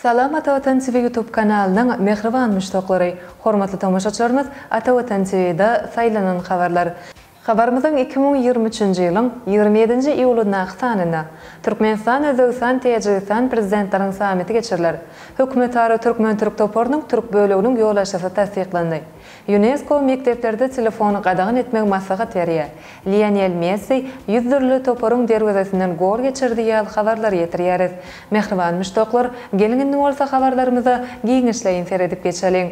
Salam Atavatan TV YouTube kanalının mehriban müştaqlary, hormatly tamaşaçylarymyz, Atavatan TV'de saylanan habarlar. Habarımızın 2023-nji ýylyň 27-nji iýulyna sanyna Türkmenistan Özbegistan Täjikistan prezidentleriň samiti geçiriler. Hökümetara Türkmen-Türk toporunyň Türk böleginiň ýol-aşasy tasdiklandy. UNESCO mekteplerde telefony gadagan etmek maslahat berýär. Lionel Messi 100 dürli toporuň derwezesinden gol geçirdi ýaly habarlar ýetirýäris. Mehriban müştaqlar, gelin bolsa habarlarymyza giňişleýin seredip geçelim.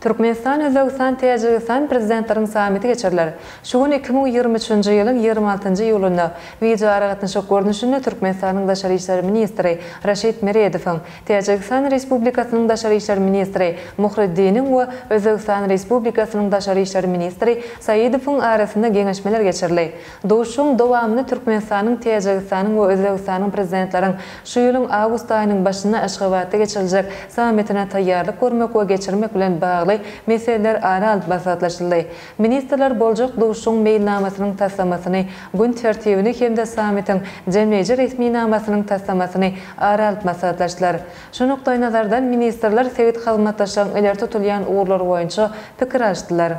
Türkmenistan Özbegistan Täjikistan prezidentleriň samiti geçiriler. Şu gün 2023-nji ýylyň 26-njy iýulynda video aragatnaşyk görnüşinde Türkmenistanyň daşary işler ministri Raşid Meredowyň, Täjikistan Respublikasynyň daşary işler ministri Muhriddiniň we Özbegistan Respublikasynyň daşary işler ministri Sayidowyň arasynda geňeşmeler geçirildi. Duşuň dowamyny Türkmenistanyň, Täjikistanyň we Özbegistanyň prezidentleriň şu ýylyň awgust aýynyň başynda Aşgabatda geçiriljek samitine taýýarlyk görmek we geçirmek bilen bagly meseleler ara alyp basatlaşyldy. Ministrler boljak duşuň meýilnamasynyň taslamasyny, gün tertibini hemde samitiň jemleýici resmi namasynyň taslamasyny ara alyp basatlaşdylar. Şu noktaý nazardan ministrler sewet hyzmatdaşlaryň eler tutulýan uğurlary boýunça pikir alşdylar.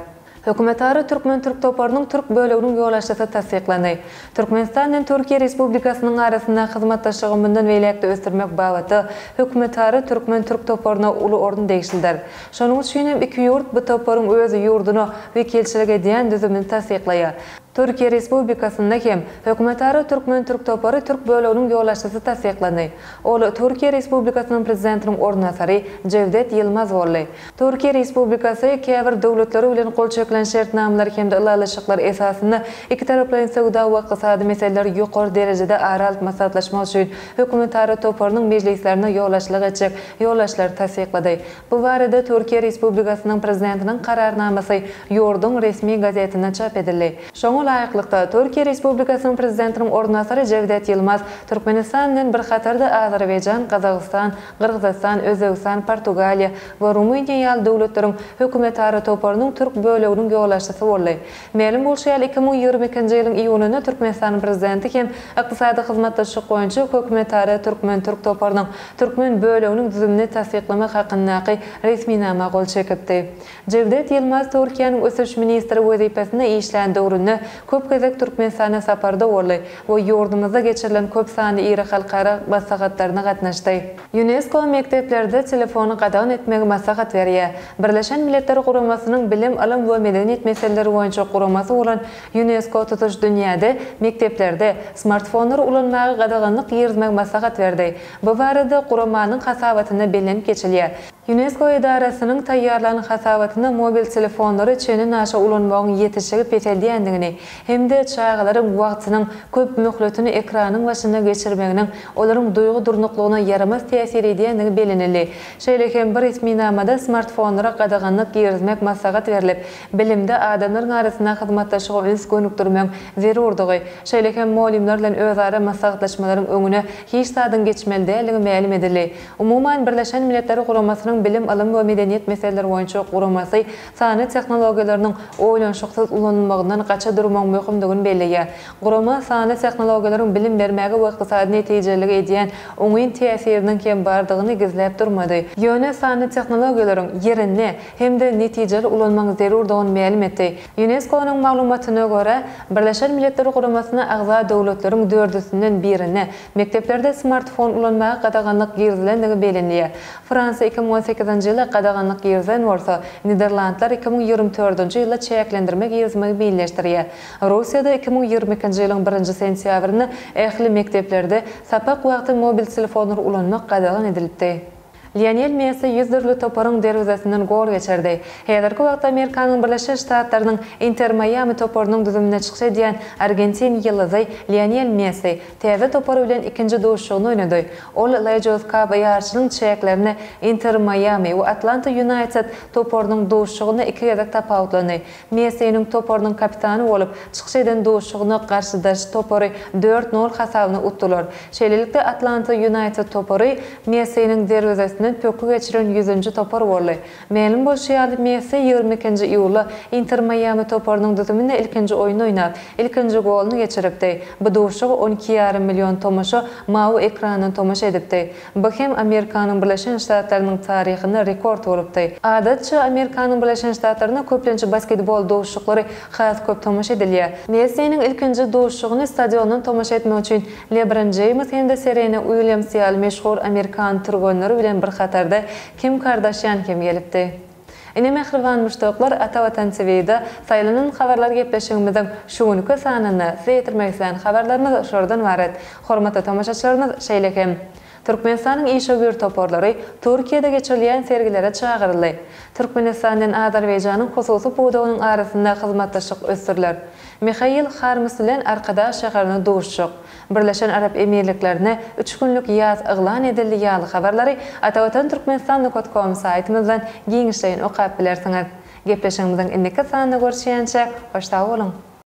Hökümetara Türkmen-Türk toporunyň Türk böleginiň ýol-aşasy tasdiklandy. Türkmenistan bilen Türkiýe Respublikasynyň arasynda hyzmatdaşlygy mundan beýlekde ösdürmek babaty hökümetara Türkmen-Türk toporunyna uly ordun degişildir. Şonuň üçin hem iki ýurt bu toporuň öz ýurduny wekilçilik edýän düzümini tasdiklaýar. Türkiýe Respublikasynda hem hökümetara Türkmen-Türk topory Türk böleginiň ýol-aşasy tasdiklandy. Ol Türkiýe Respublikasynyň prezidentiniň ornasary Cevdet Yılmaz boldy. Türkiýe Respublikasy käbir döwletleri bilen kol çekilen şertnamalar hemde ýylalaşyklar esasynda iki taraplaryň sowda we ykdysady meseleleri ýokary derejede ara alyp maslahatlaşmak üçin hökümetara toporunyň mejlislerine ýol-aşlyk etjek ýol-aşlar tasdiklady. Bu barada Türkiýe Respublikasynyň prezidentiniň kararnamasy ýurdun resmi gazetinde çap edildi. Laýyklykda Türkiýe Respublikasynyň prezidentiniň ornasary Cevdet Yılmaz Türkmenistan bilen bir hatarda Azerbaýjan, Kazakystan, Kyrgyzstan, Özbegistan, Portugaliýa we Rumyniýa ýaly döwletleriň hökümetara toporunyň Türk böleginiň ýol-aşasy boldy. Ma'lum bolşy 2022-nji ýylyň iýulyna Türkmenistanyň prezidenti hem ykdysady hyzmatdaşlyk boýunça hökümetara Türkmen-Türk toporunyň Türkmen böleginiň düzümini tasdiklamak hakyndaky resmi nama gol çekipdi. Cevdet Yılmaz Türkiýanyň ösüş ministri wezipesinde işlän döwründe köp gezek Türkmenistana saparda boldy we ýurdumyzda geçirilen köp sany iri halkara maslahatlaryna gatnaşdy. UNESCO mekteplerde telefony gadagan etmegi maslahat berýär. Birleşen Milletler Guramasynyň bilim, alam we medeniýet meseleleri boýunça guramasy bolan UNESCO tutuş dünýäde mekteplerde smartfonlary ulanmagy gadaganlyk ýermek maslahat berdi. Bu barada guramanyň hasabatyna belenip geçilýär. UNESCO idarasynyň taýýarlanan hasabatyna mobil telefonlary çeni naşa ulanmagyň ýetişigi peteldiýändigini hemde çağalaryň wagtynyň köp möhletini ekranyň başynda geçirmeginiň olaryň duýgu durnuklygyna yaramaz täsir edýändigi belenildi. Şeýlekem bir resmi namada smartfonlara gadaganlyk ýermek maslahat berilip, bilimde adamlaryň arasynda hyzmatdaşygy öz gönükdirmek zerurdygy, şeýlekem molimler bilen özara maslahatlaşmalaryň öňüne hiç sadyň geçmeli däligi ma'lum edildi. Umuman Birleşen Milletler Guramasynyň bilim, alam we medeniýet meseleleri boýunça guramasy sany tehnologiýalarynyň oýlanşyksız ulanmagynyň gaça durmak möhümdigini belliýär. Gurama sany tehnologiýalaryň bilim bermegi we ykdysady netijelik edýän oňyn täsiriniň hem bardygyny gizläp durmady. Ýöne sany tehnologiýalaryň ýerini hemde netijeli ulanmagy zerurdygyny ma'lum etdi. UNESCO-nyň maglumatyna görä, Birleşen Milletler Guramasyna agza döwletleriň 4-sinden birini mekteplerde smartfon ulanmagy gadaganlyk ýerlendigi belenýär. Fransa 2018-nji ýylda gadaganlyk ýerlen bolsa, Niderlandlar 2024-nji ýylda çäklendirmek ýermegi beýleşdirýär. Russiýada 2022-nji ýylyň 1-nji sentýabrynda ähli mekteplerde sapak wagty mobil telefonlary ulanmak gadagan edilipdi. Lionel Messi 100 dürli toporuň derwezesinden gol geçirdi. Häzirki wagtda Amerikanyň Birleşik Ştatlarynyň Inter Miami toporunyň düzümine çykyş edýän Argentin ýyldyzy Lionel Messi täze topory bilen ikinji duşugyny oynady. Ol Legends Cup ýarşynyň çeklerini Inter Miami we Atlanta United toporunyň duşugyny iki gezek tapawutlandy. Messi'niň toporunyň kapitany bolup çykyş eden duşugyny garşydaş topory 4-0 hasabyna utdular. Şeýlelikde Atlanta United topory Messi'niň derwezesine bilen pökü geçiren 100-nji topar boldy. Melim bolşýaly Messi 22-nji iýulda Inter Miami toparynyň düzüminde ilkinji oýun oýnap, ilkinji goluny geçiripdi. Bu duşugy 12,5 million tomaşa mawy ekranyny tomaşa edipdi. Bu hem Amerikanyň Birleşen Ştatlarynyň taryhyna rekord bolupdy. Adatça Amerikanyň Birleşen Ştatlaryna köplençe basketbol duşuklary has köp tomaşa edilýär. Messi'niň ilkinji duşugyny stadiondan tomaşa etmek üçin LeBron James hem de Serena Williams ýaly meşhur Amerikan turgonlary bilen bir hatarda Kim Kardashian hem gelipdi. Ine mehriban müştoklar ata watan seviyede saylanan habarlar gepleşigimizden şuňky sanyny seýtirmek isleýän habarlarymyz şordan barat. Hormatly tamaşaçylarymyz şeýlekem. Türkmenistanyň işögür toporlary Türkiýede geçirilýän sergilere çagyryldy. Türkmenistanyň Azerbaýjanyň hususy budawynyň arasynda hyzmatdaşlyk ösdüriler. Mikhail Kharmis bilen arkadaş şäherine duşjak. Birleşen Arap Emirliklerine 3 günlük ýaz yglan edildi ýaly habarlary atawatan.turkmenistan.com saýtymyzdan giňişleýin okap bilersiňiz. Gepleşigimizden indiki sanyny görüşýänçe hoşta bolun.